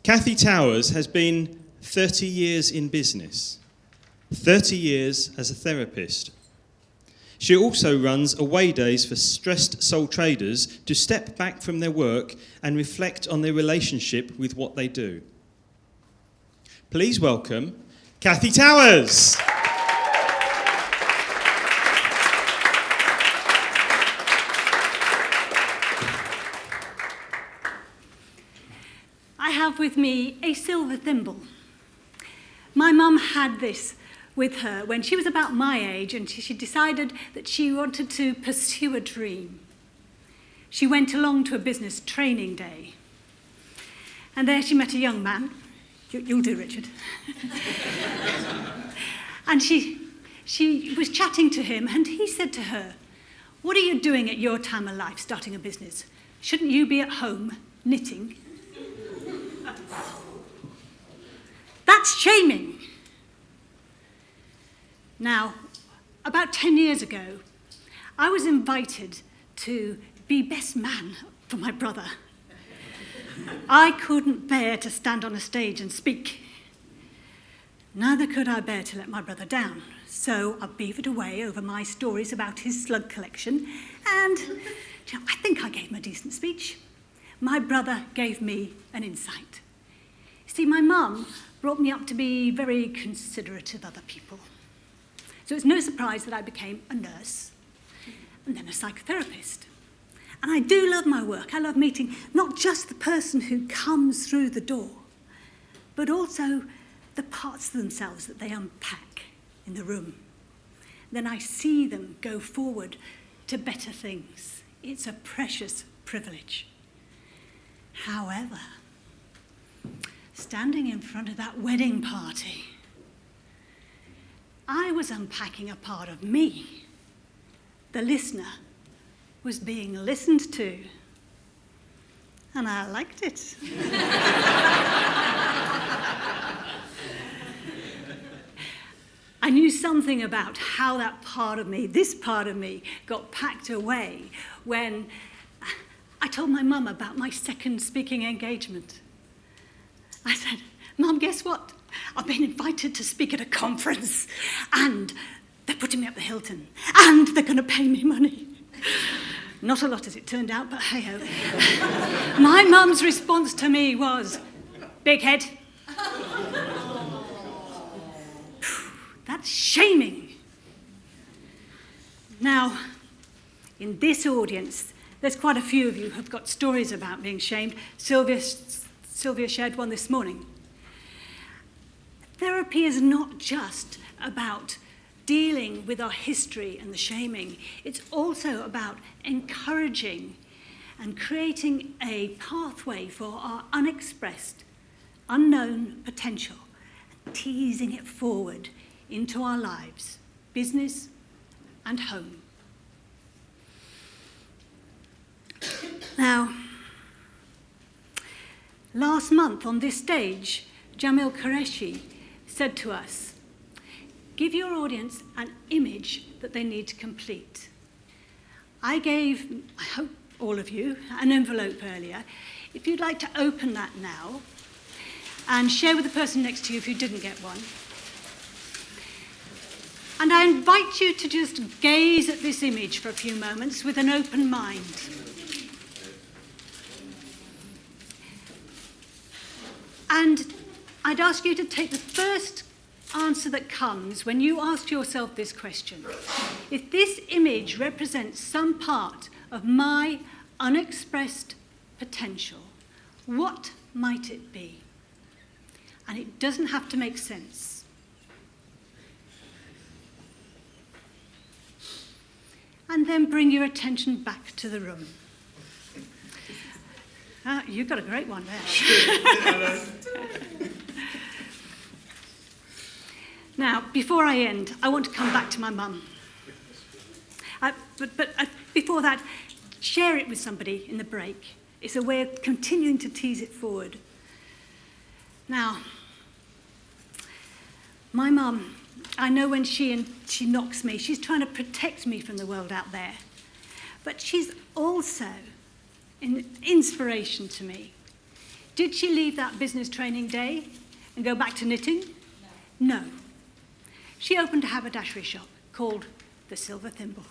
Kathy Towers has been 30 years in business, 30 years as a therapist. She also runs away days for stressed sole traders to step back from their work and reflect on their relationship with what they do. Please welcome Kathy Towers. I have with me a silver thimble. My mum had this with her when she was about my age, and she decided that she wanted to pursue a dream. She went along to a business training day, and there she met a young man. You'll do, Richard. And she was chatting to him, and he said to her, "What are you doing at your time of life, starting a business? Shouldn't you be at home knitting?" That's shaming. Now, about 10 years ago, I was invited to be best man for my brother. I couldn't bear to stand on a stage and speak. Neither could I bear to let my brother down, so I beavered away over my stories about his slug collection, and I think I gave him a decent speech. My brother gave me an insight. See, my mum brought me up to be very considerate of other people. So it's no surprise that I became a nurse and then a psychotherapist. And I do love my work. I love meeting not just the person who comes through the door, but also the parts of themselves that they unpack in the room. Then I see them go forward to better things. It's a precious privilege. However, standing in front of that wedding party, I was unpacking a part of me. The listener was being listened to, and I liked it. I knew something about how that part of me, this part of me, got packed away when I told my mum about my second speaking engagement. I said, "Mum, guess what? I've been invited to speak at a conference, and they're putting me up the Hilton, and they're going to pay me money." Not a lot as it turned out, but hey-ho. My mum's response to me was, "Big head." That's shaming. Now, in this audience, there's quite a few of you who've got stories about being shamed. Sylvia shared one this morning. Therapy is not just about dealing with our history and the shaming. It's also about encouraging and creating a pathway for our unexpressed, unknown potential, and teasing it forward into our lives, business and home. Now, last month on this stage, Jamil Qureshi said to us, "Give your audience an image that they need to complete." I gave, I hope all of you, an envelope earlier. If you'd like to open that now and share with the person next to you if you didn't get one. And I invite you to just gaze at this image for a few moments with an open mind. And I'd ask you to take the first answer that comes when you ask yourself this question. If this image represents some part of my unexpressed potential, what might it be? And it doesn't have to make sense. And then bring your attention back to the room. You've got a great one there. Now, before I end, I want to come back to my mum. But before that, share it with somebody in the break. It's a way of continuing to tease it forward. Now, my mum, I know when she knocks me, she's trying to protect me from the world out there. But she's also an inspiration to me Did she leave that business training day and go back to knitting? No. She opened a haberdashery shop called the Silver Thimble.